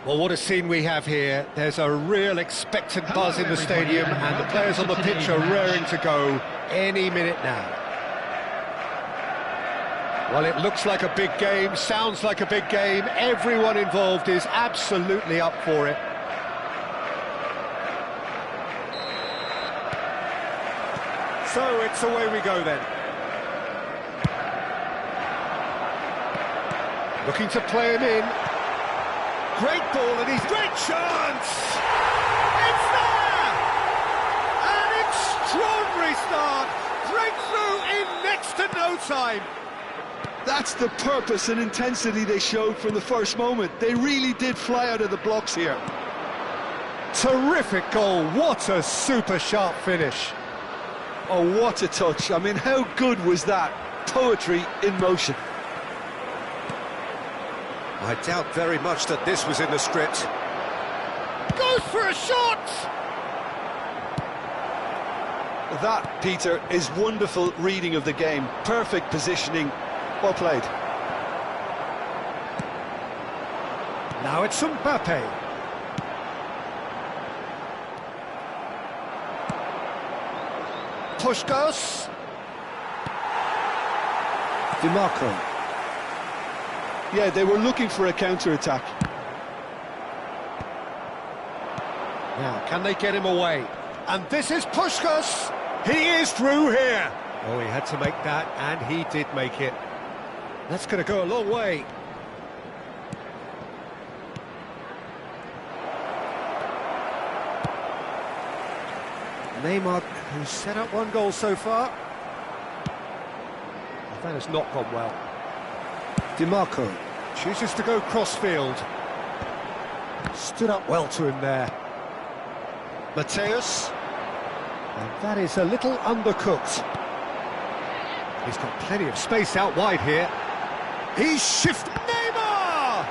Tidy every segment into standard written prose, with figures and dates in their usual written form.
Well, what a scene we have here. There's a real expectant buzz in the stadium, and the players on the pitch are raring to go any minute now. Well, it looks like a big game, sounds like a big game. Everyone involved is absolutely up for it. So it's away we go then. Looking to play him in. Great ball, and he's great chance! It's there! An extraordinary start! Breakthrough in next to no time! That's the purpose and intensity they showed from the first moment. They really did fly out of the blocks here. Terrific goal, what a super sharp finish. Oh, what a touch. I mean, how good was that? Poetry in motion. I doubt very much that this was in the script. Goes for a shot! That, Peter, is wonderful reading of the game. Perfect positioning. Well played. Now it's Mbappe. Puskas. DiMarco. Yeah, they were looking for a counter-attack. Now, can they get him away? And this is Puskas! He is through here! Oh, he had to make that, and he did make it. That's going to go a long way. Neymar, who's set up one goal so far. That has not gone well. DiMarco chooses to go cross-field. Stood up well to him there. Mateus. And that is a little undercooked. He's got plenty of space out wide here. He's shifted. Neymar!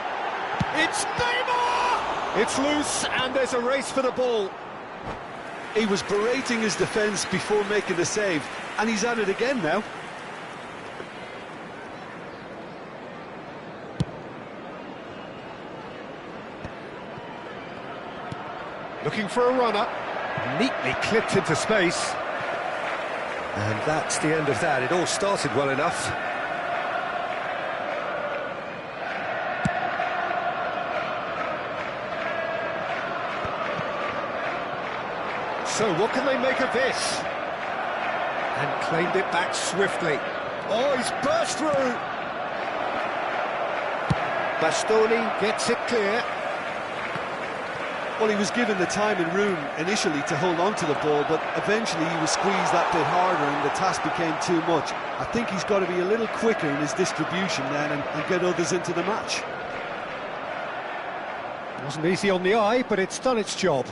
It's Neymar! It's loose, and there's a race for the ball. He was berating his defence before making the save, and he's at it again now. Looking for a runner. Neatly clipped into space. And that's the end of that. It all started well enough. So what can they make of this? And claimed it back swiftly. Oh, he's burst through. Bastoni gets it clear. Well, he was given the time and room initially to hold on to the ball, but eventually he was squeezed that bit harder and the task became too much. I think he's got to be a little quicker in his distribution then and get others into the match. Wasn't easy on the eye, but it's done its job.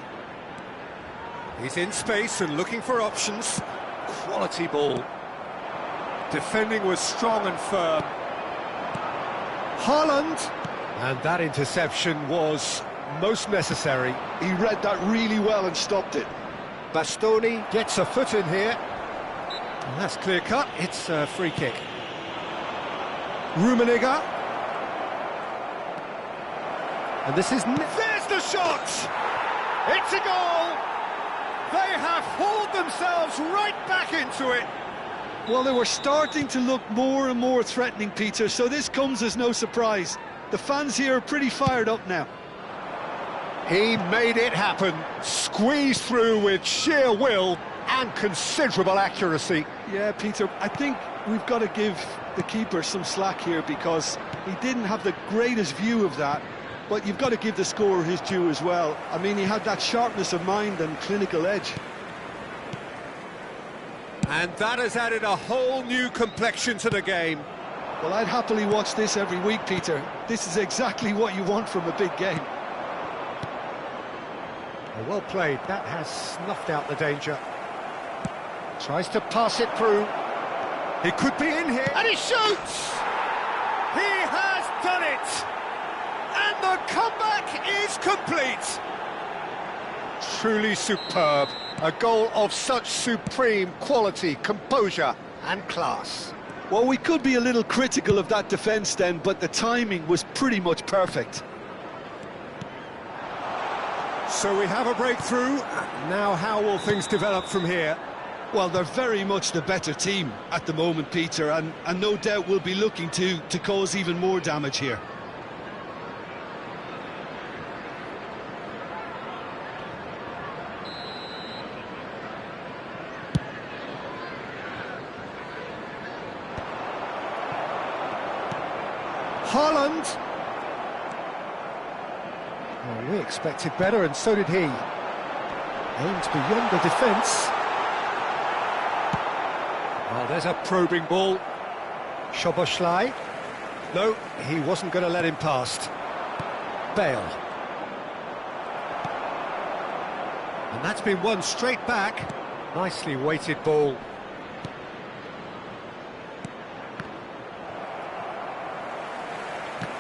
He's in space and looking for options. Quality ball. Defending was strong and firm. Haaland! And that interception was most necessary. He read that really well and stopped it. Bastoni gets a foot in here. And that's clear cut. It's a free kick. Rummenigge. And this is... There's the shot! It's a goal! They have hauled themselves right back into it. Well, they were starting to look more and more threatening, Peter, so this comes as no surprise. The fans here are pretty fired up now. He made it happen, squeezed through with sheer will and considerable accuracy. Yeah, Peter, I think we've got to give the keeper some slack here because he didn't have the greatest view of that, but you've got to give the scorer his due as well. I mean, he had that sharpness of mind and clinical edge. And that has added a whole new complexion to the game. Well, I'd happily watch this every week, Peter. This is exactly what you want from a big game. Well played, that has snuffed out the danger. Tries to pass it through. He could be in here, and he shoots! He has done it! And the comeback is complete! Truly superb. A goal of such supreme quality, composure and class. Well, we could be a little critical of that defence then, but the timing was pretty much perfect. So we have a breakthrough. Now how will things develop from here? Well, they're very much the better team at the moment, Peter, and no doubt will be looking to cause even more damage here. Haaland! Oh, we expected better, and so did he. Aims beyond the defence. Oh, there's a probing ball. Szoboszlai. No, he wasn't going to let him past. Bale. And that's been won straight back. Nicely weighted ball.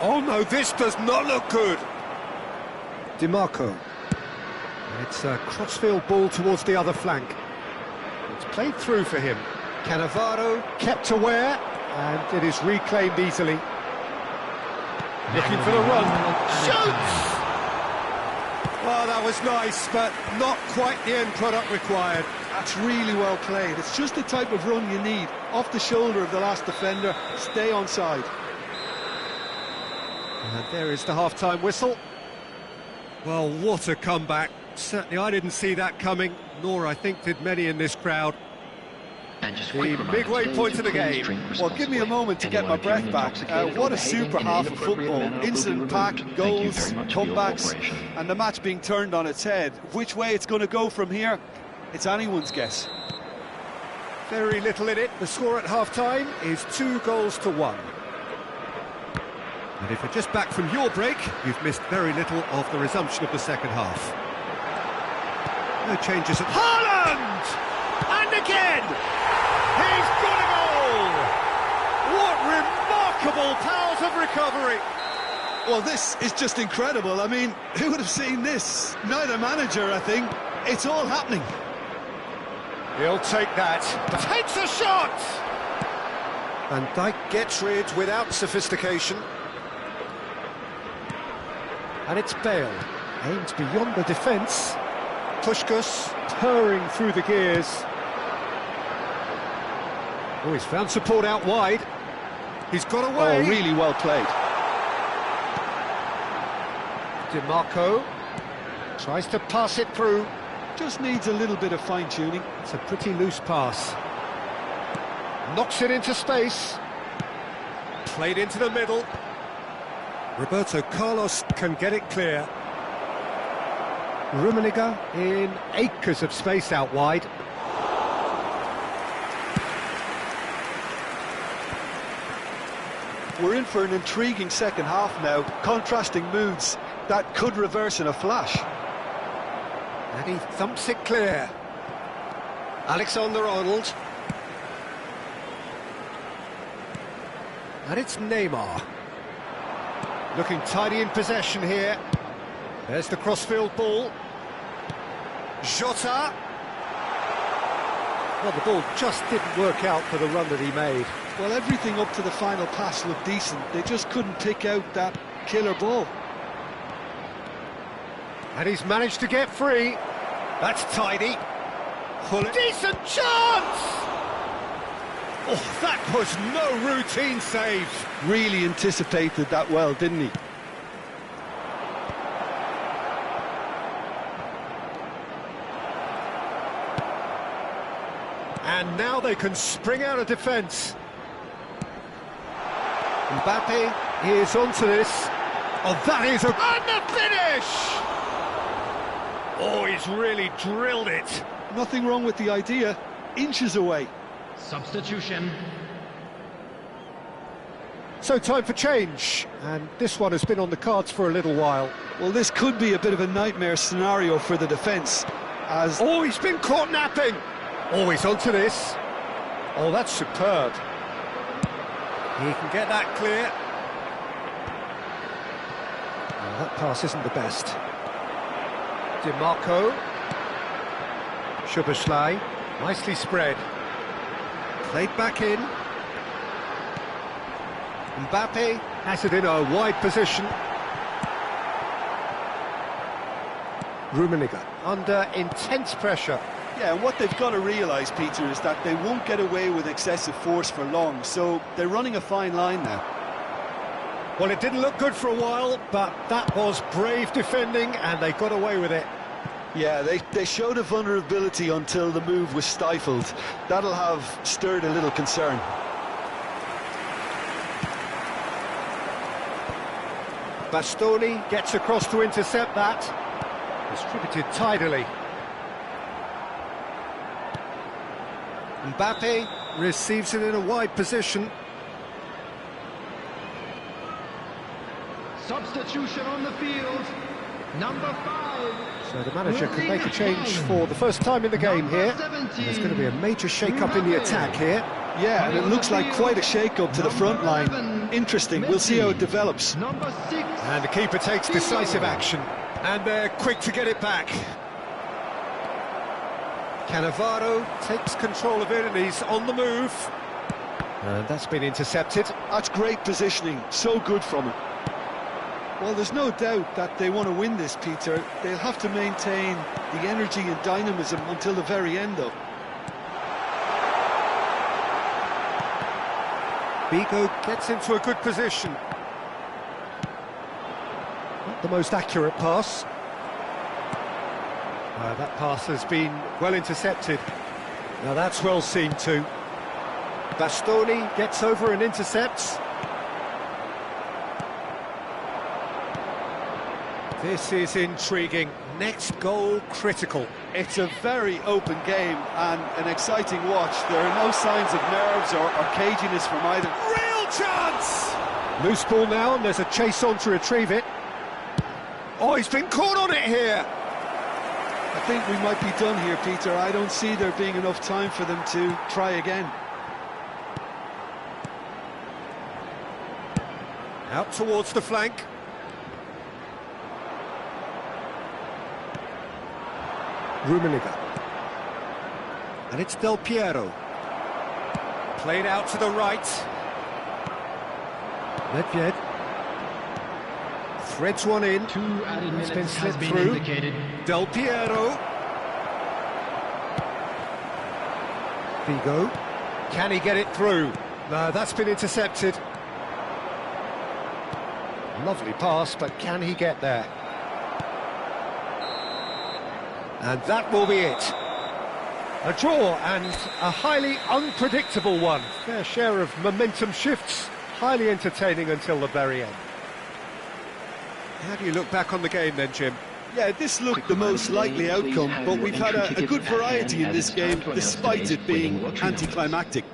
Oh no, this does not look good. DiMarco. It's a crossfield ball towards the other flank. It's played through for him. Cannavaro kept aware, and it is reclaimed easily. Looking for the run. Shoots! Well, that was nice, but not quite the end product required. That's really well played. It's just the type of run you need. Off the shoulder of the last defender, stay onside. And there is the half-time whistle. Well, what a comeback. Certainly I didn't see that coming, nor I think did many in this crowd. And just The midway point of the game. Well, give me a moment to get my breath back. What a super half of football. Incident-packed, goals, comebacks, and the match being turned on its head. Which way it's going to go from here, it's anyone's guess. Very little in it. The score at half-time is 2-1. And if you're just back from your break, you've missed very little of the resumption of the second half. No changes at Haaland! And again! He's got a goal! What remarkable powers of recovery! Well, this is just incredible. I mean, who would have seen this? Neither manager, I think. It's all happening. He'll take that. Takes a shot! Van Dijk gets rid without sophistication. And it's Bale. Aims beyond the defence. Puskás purring through the gears. Oh, he's found support out wide. He's got away. Oh, really well played. DiMarco tries to pass it through. Just needs a little bit of fine-tuning. It's a pretty loose pass. Knocks it into space. Played into the middle. Roberto Carlos can get it clear. Rummenigge in acres of space out wide. We're in for an intriguing second half now. Contrasting moods that could reverse in a flash. And he thumps it clear. Alexander-Arnold. And it's Neymar. Looking tidy in possession here. There's the crossfield ball. Jota. Well, the ball just didn't work out for the run that he made. Well, everything up to the final pass looked decent. They just couldn't pick out that killer ball. And he's managed to get free. That's tidy. Decent chance! Oh, that was no routine save. Really anticipated that well, didn't he? And now they can spring out of defence. Mbappe is onto this. Oh, that is a... And the finish! Oh, he's really drilled it. Nothing wrong with the idea. Inches away. Substitution. So time for change, and this one has been on the cards for a little while. Well, this could be a bit of a nightmare scenario for the defence, as... Oh, he's been caught napping! Oh, he's onto this. Oh, that's superb. He can get that clear. Oh, that pass isn't the best. DiMarco. Szoboszlai, nicely spread. Played back in. Mbappe has it in a wide position. Rummenigge under intense pressure. Yeah, and what they've got to realise, Peter, is that they won't get away with excessive force for long, so they're running a fine line now. Well, it didn't look good for a while, but that was brave defending, and they got away with it. Yeah, they showed a vulnerability until the move was stifled. That'll have stirred a little concern. Bastoni gets across to intercept that. Distributed tidily. Mbappe receives it in a wide position. Substitution on the field. Number 5. So the manager can make a change for the first time in the game here. There's going to be a major shake-up in the attack here. Yeah, and it looks like quite a shake-up to the front line. Interesting, we'll see how it develops. Number 6. And the keeper takes decisive action. And they're quick to get it back. Cannavaro takes control of it and he's on the move. And that's been intercepted. That's great positioning, so good from him. Well, there's no doubt that they want to win this, Peter. They'll have to maintain the energy and dynamism until the very end, though. Vigo gets into a good position. Not the most accurate pass. That pass has been well intercepted. Now that's well seen too. Bastoni gets over and intercepts. This is intriguing. Next goal critical. It's a very open game and an exciting watch. There are no signs of nerves or caginess from either. Real chance! Loose ball now, and there's a chase on to retrieve it. Oh, he's been caught on it here! I think we might be done here, Peter. I don't see there being enough time for them to try again. Out towards the flank. Rummenigge. And it's Del Piero. Played out to the right. Nedved. Threads one in. 2 added It's minutes been has slipped been through. indicated. Del Piero. Vigo. Can he get it through? No, that's been intercepted. Lovely pass, but can he get there? And that will be it. A draw and a highly unpredictable one. Fair share of momentum shifts, highly entertaining until the very end. How do you look back on the game then, Jim? Yeah, this looked the most likely outcome, but we've had a good variety in this game, despite it being anticlimactic.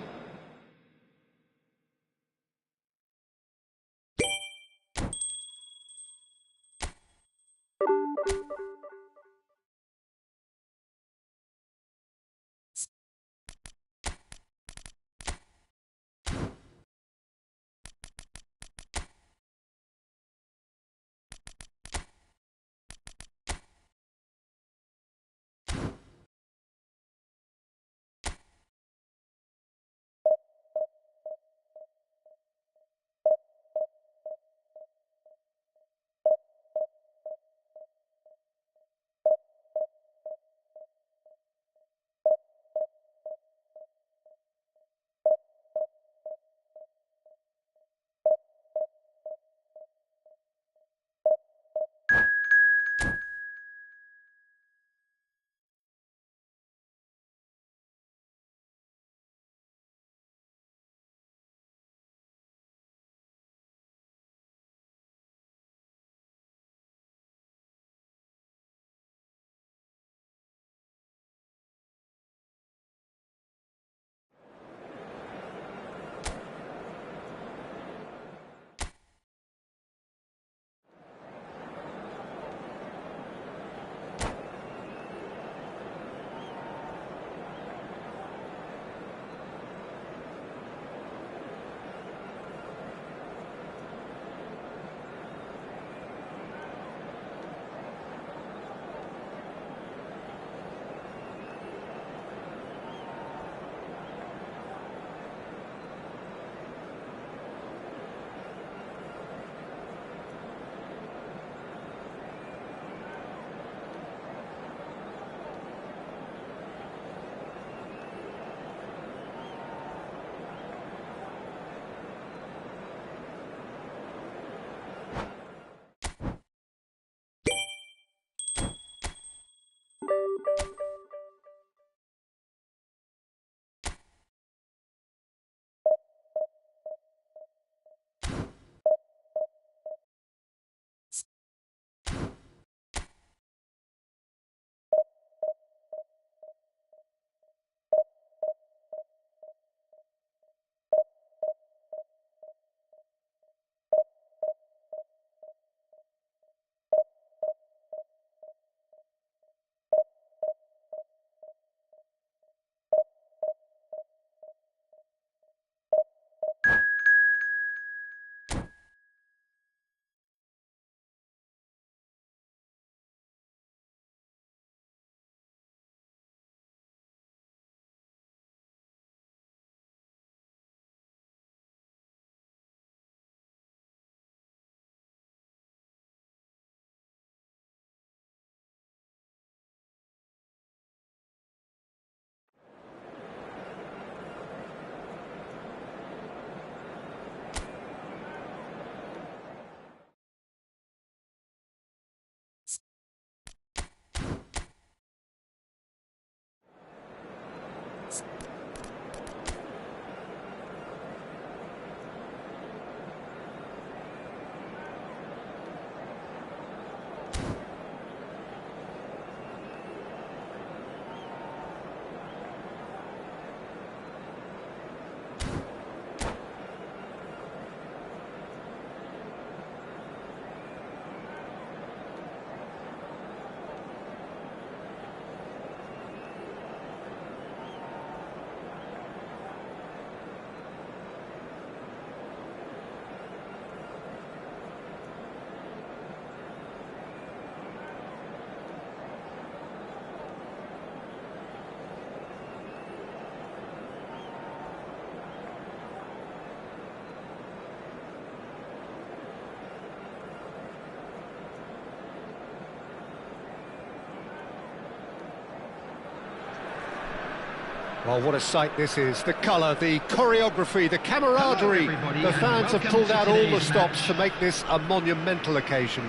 Well, what a sight this is. The colour, the choreography, the camaraderie. The fans have pulled out all the stops to make this a monumental occasion.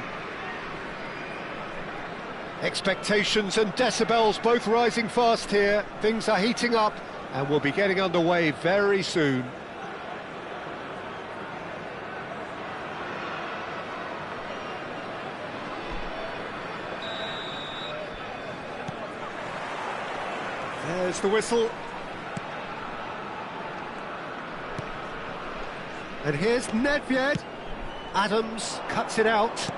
Expectations and decibels both rising fast here. Things are heating up and we'll be getting underway very soon. There's the whistle. And here's Nedved. Adams cuts it out.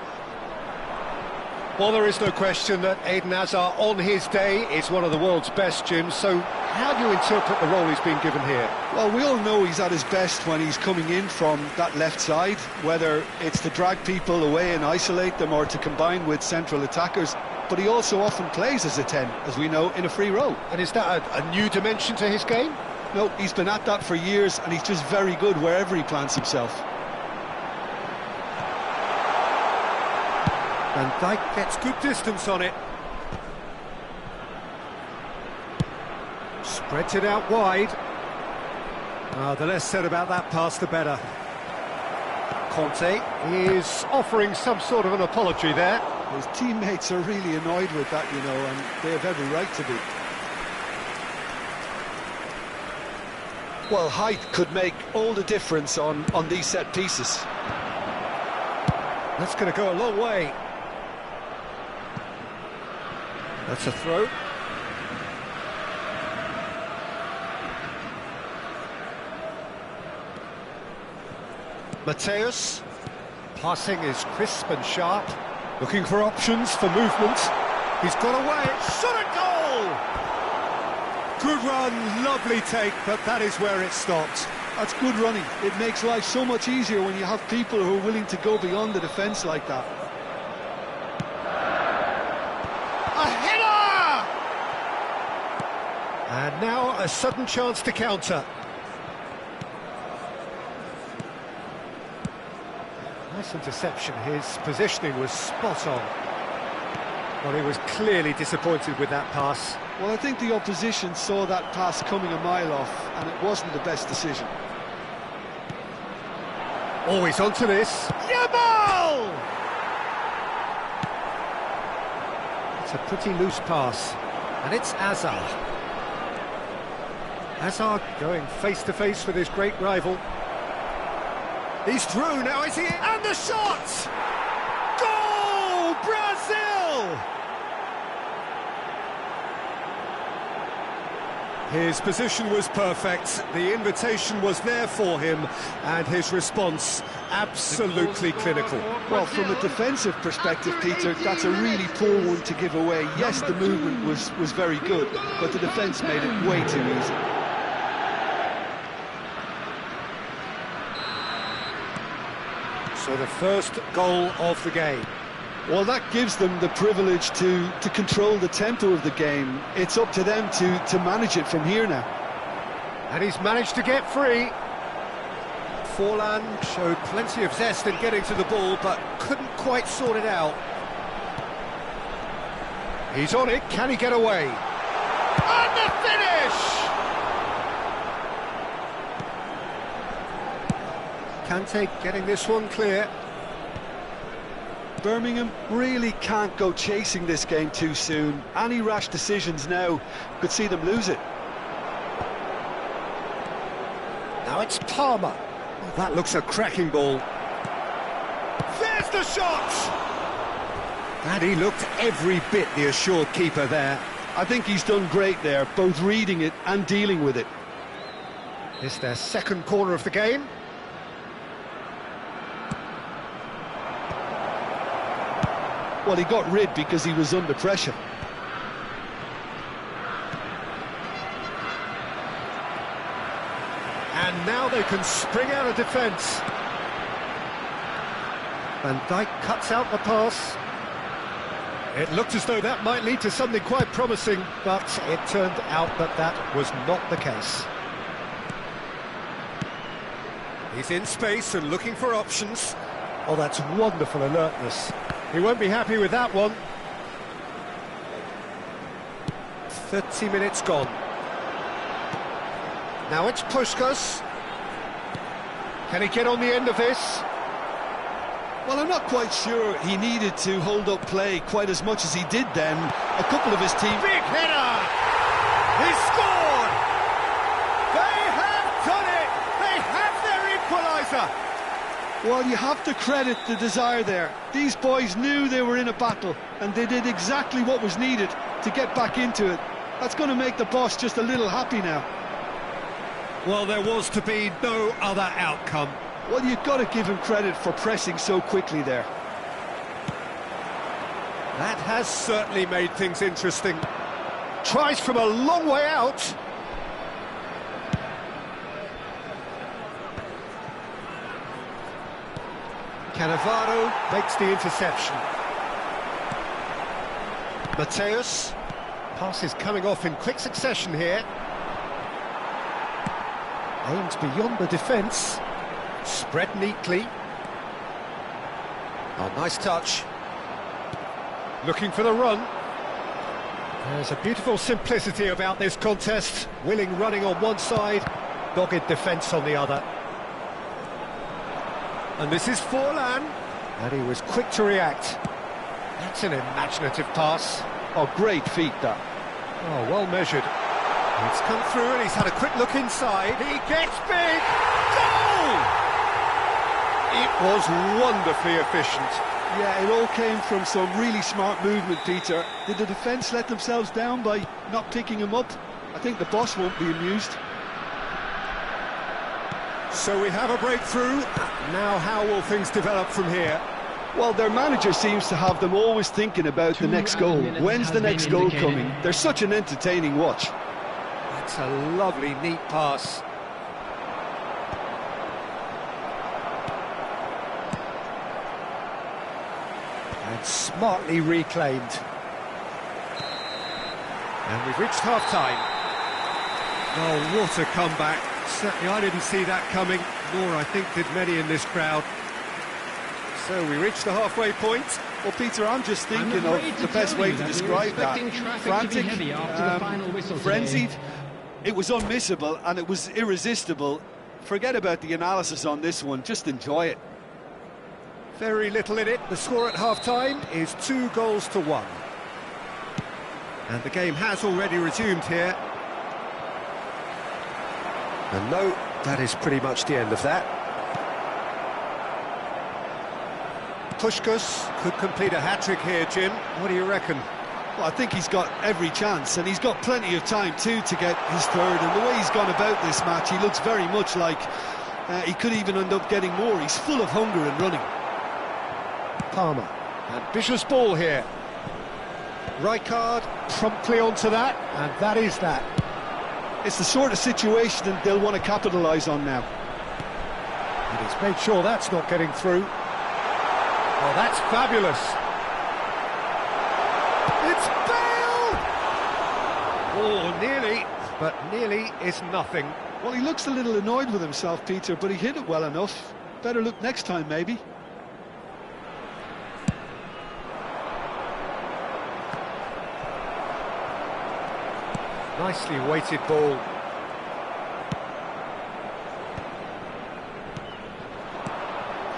Well, there is no question that Eden Hazard on his day is one of the world's best, Jim. So how do you interpret the role he's been given here? Well, we all know he's at his best when he's coming in from that left side, whether it's to drag people away and isolate them or to combine with central attackers. But he also often plays as a 10, as we know, in a free role. And is that a new dimension to his game? No, he's been at that for years, and he's just very good wherever he plants himself. Van Dijk gets good distance on it. Spreads it out wide. The less said about that pass, the better. Conte is offering some sort of an apology there. His teammates are really annoyed with that, you know, and they have every right to be. Well, height could make all the difference on these set pieces. That's going to go a long way. That's a throw. Mateus. Passing is crisp and sharp. Looking for options for movement. He's got away. Shot a goal! Good run, lovely take, but that is where it stopped. That's good running. It makes life so much easier when you have people who are willing to go beyond the defence like that. A header! And now a sudden chance to counter. Nice interception. His positioning was spot on. Well, he was clearly disappointed with that pass. Well, I think the opposition saw that pass coming a mile off, and it wasn't the best decision. Always onto this. Yamal! It's a pretty loose pass. And it's Azar. Hazard going face-to-face with his great rival. He's through, now is he? And the shot! Goal! Brazil! His position was perfect, the invitation was there for him, and his response absolutely clinical. Well, from a defensive perspective, Peter, that's a really poor one to give away. Yes, the movement was very good, but the defence made it way too easy. So the first goal of the game. Well, that gives them the privilege to control the tempo of the game. It's up to them to manage it from here now. And he's managed to get free. Forlan showed plenty of zest in getting to the ball, but couldn't quite sort it out. He's on it, can he get away? And the finish! Kante getting this one clear. Birmingham really can't go chasing this game too soon. Any rash decisions now could see them lose it. Now it's Palmer. Oh, that looks a cracking ball. There's the shot! And he looked every bit the assured keeper there. I think he's done great there, both reading it and dealing with it. It's their second corner of the game. Well, he got rid because he was under pressure. And now they can spring out of defence. Van Dijk cuts out the pass. It looked as though that might lead to something quite promising, but it turned out that that was not the case. He's in space and looking for options. Oh, that's wonderful alertness. He won't be happy with that one. 30 minutes gone. Now it's Puskás. Can he get on the end of this? Well, I'm not quite sure he needed to hold up play quite as much as he did then. A couple of his team... Big header! He scored! They have done it! They have their equaliser! Well, you have to credit the desire there. These boys knew they were in a battle, and they did exactly what was needed to get back into it. That's going to make the boss just a little happy now. Well, there was to be no other outcome. Well, you've got to give him credit for pressing so quickly there. That has certainly made things interesting. Tries from a long way out. Cannavaro makes the interception. Mateus. Pass is coming off in quick succession here. Aims beyond the defence. Spread neatly. Oh, nice touch. Looking for the run. There's a beautiful simplicity about this contest. Willing running on one side, dogged defence on the other. And this is Forlan. And he was quick to react. That's an imaginative pass. Oh, great feat, that. Oh, well measured. It's come through and he's had a quick look inside. He gets big! Goal! It was wonderfully efficient. Yeah, it all came from some really smart movement, Peter. Did the defence let themselves down by not picking him up? I think the boss won't be amused. So we have a breakthrough. Now how will things develop from here? Well, their manager seems to have them always thinking about the next goal. When's the next goal coming? They're such an entertaining watch. That's a lovely, neat pass. And smartly reclaimed. And we've reached half-time. Oh, what a comeback. Certainly I didn't see that coming, nor I think did many in this crowd. So we reached the halfway point. Well, Peter, I'm just thinking of the best way to describe that. Frantic, frenzied. It was unmissable and it was irresistible. Forget about the analysis on this one, just enjoy it. Very little in it. The score at half-time is 2-1. And the game has already resumed here. And no, that is pretty much the end of that. Puskás could complete a hat-trick here, Jim. What do you reckon? Well, I think he's got every chance, and he's got plenty of time too to get his third. And the way he's gone about this match, he looks very much like he could even end up getting more. He's full of hunger and running. Palmer. Ambitious ball here. Rijkaard promptly onto that, and that is that. It's the sort of situation that they'll want to capitalise on now. And he's made sure that's not getting through. Oh, that's fabulous. It's Bale! Oh, nearly, but nearly is nothing. Well, he looks a little annoyed with himself, Peter, but he hit it well enough. Better look next time, maybe. Nicely weighted ball.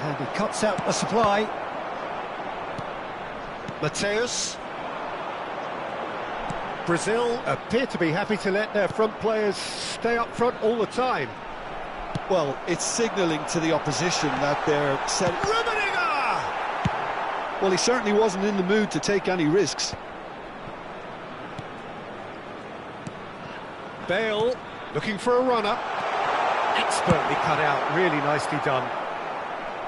And he cuts out the supply. Mateus. Brazil appear to be happy to let their front players stay up front all the time. Well, it's signalling to the opposition that they're set. Rummenigge! Well, he certainly wasn't in the mood to take any risks. Bale looking for a runner. Expertly cut out, really nicely done.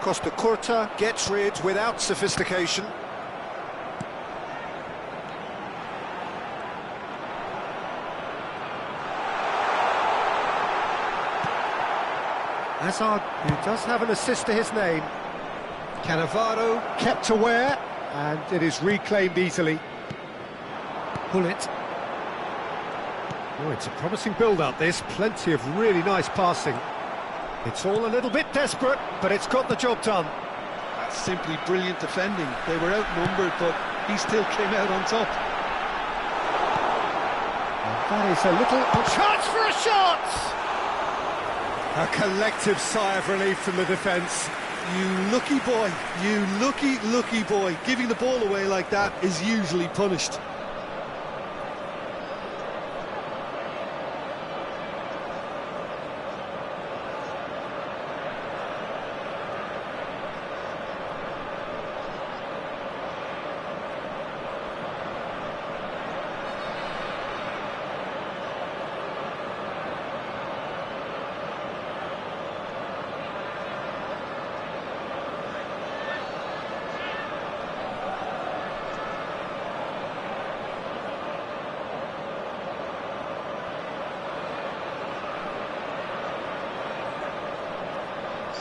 Costa Curta gets rid without sophistication. Hazard, who does have an assist to his name. Cannavaro kept aware, and it is reclaimed easily. Gullit. Oh, it's a promising build-up, this. Plenty of really nice passing. It's all a little bit desperate, but it's got the job done. That's simply brilliant defending. They were outnumbered, but he still came out on top. And that is a little chance for a shot! A collective sigh of relief from the defence. You lucky boy, you lucky boy. Giving the ball away like that is usually punished.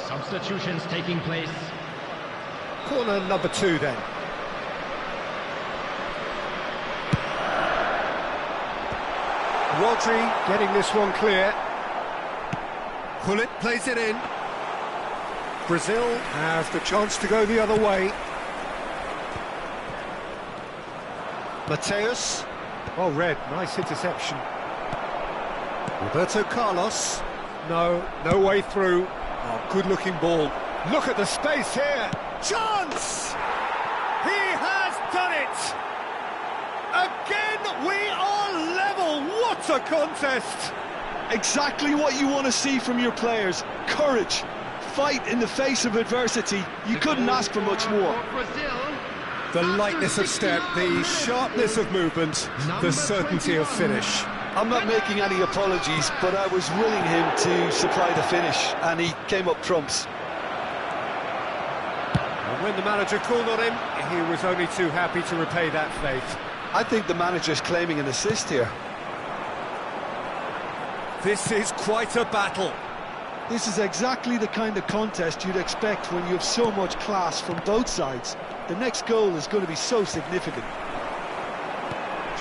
Substitutions taking place. Corner number 2 then. Rodri getting this one clear. Gullit plays it in. Brazil have the chance to go the other way. Mateus. Well read, nice interception. Roberto Carlos. No way through. Oh, good-looking ball. Look at the space here. Chance! He has done it! Again, we are level. What a contest! Exactly what you want to see from your players. Courage. Fight in the face of adversity. You couldn't ask for much more. The lightness of step, the sharpness of movement, the certainty of finish. I'm not making any apologies, but I was willing him to supply the finish, and he came up trumps. And when the manager called on him, he was only too happy to repay that faith. I think the manager's claiming an assist here. This is quite a battle. This is exactly the kind of contest you'd expect when you have so much class from both sides. The next goal is going to be so significant.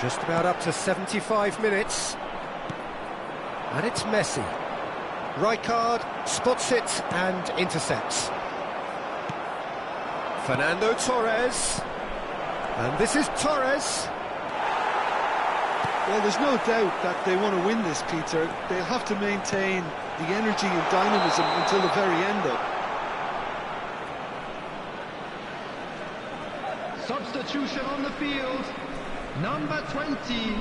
Just about up to 75 minutes. And it's Messi. Rijkaard spots it and intercepts. Fernando Torres. And this is Torres. Well, there's no doubt that they want to win this, Peter. They'll have to maintain the energy and dynamism until the very end, though. Substitution on the field. Number 20.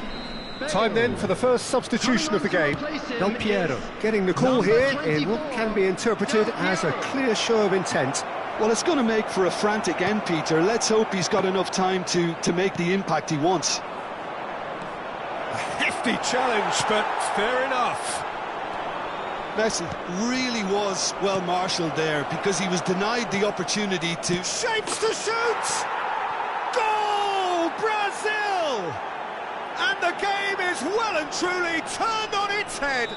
Time then for the first substitution of the game. Del Piero getting the call here in what can be interpreted as a clear show of intent. Well, it's going to make for a frantic end, Peter. Let's hope he's got enough time to make the impact he wants. A hefty challenge, but fair enough. Messi really was well marshalled there because he was denied the opportunity to... Shapes to shoot! Goal! Brazil! And the game is well and truly turned on its head.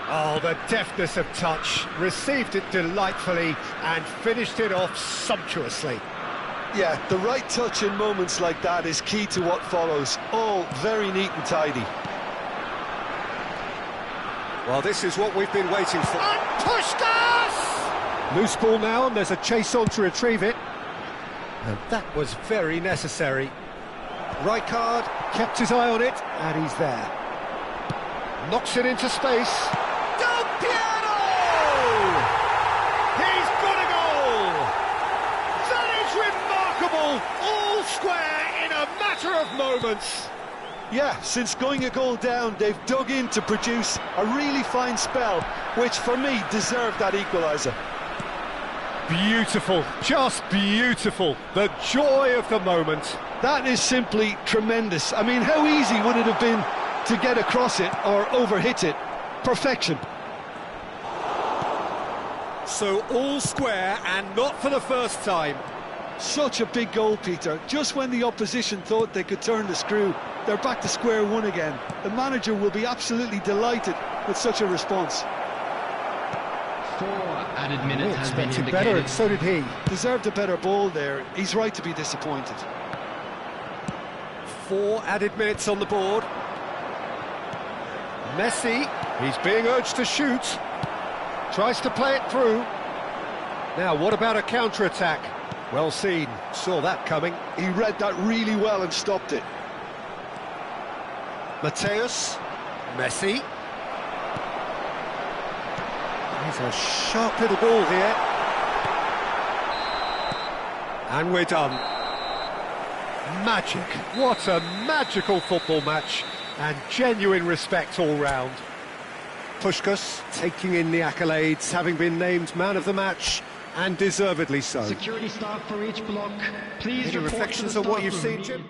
Oh, the deftness of touch, received it delightfully and finished it off sumptuously. Yeah, the right touch in moments like that is key to what follows. All very neat and tidy. Well, this is what we've been waiting for. And Puskás! Loose ball now, and there's a chase on to retrieve it. And that was very necessary. Rijkaard kept his eye on it, and he's there. Knocks it into space. Del Piero! He's got a goal! That is remarkable! All square in a matter of moments. Yeah, since going a goal down, they've dug in to produce a really fine spell, which for me deserved that equaliser. Beautiful, just beautiful. The joy of the moment. That is simply tremendous. I mean, how easy would it have been to get across it or overhit it? Perfection. So all square and not for the first time. Such a big goal, Peter. Just when the opposition thought they could turn the screw, they're back to square one again. The manager will be absolutely delighted with such a response. 4 added minutes has been indicated. Better, and so did he. Deserved a better ball there. He's right to be disappointed. 4 added minutes on the board. Messi, he's being urged to shoot. Tries to play it through. Now, what about a counter-attack? Well seen, saw that coming. He read that really well and stopped it. Mateus, Messi. He's a sharp little ball here. And we're done. Magic, what a magical football match. And genuine respect all round. Puskás taking in the accolades, having been named man of the match, and deservedly so. Security staff for each block. Please Any report reflections to the on what staff you've room. seen, Jim?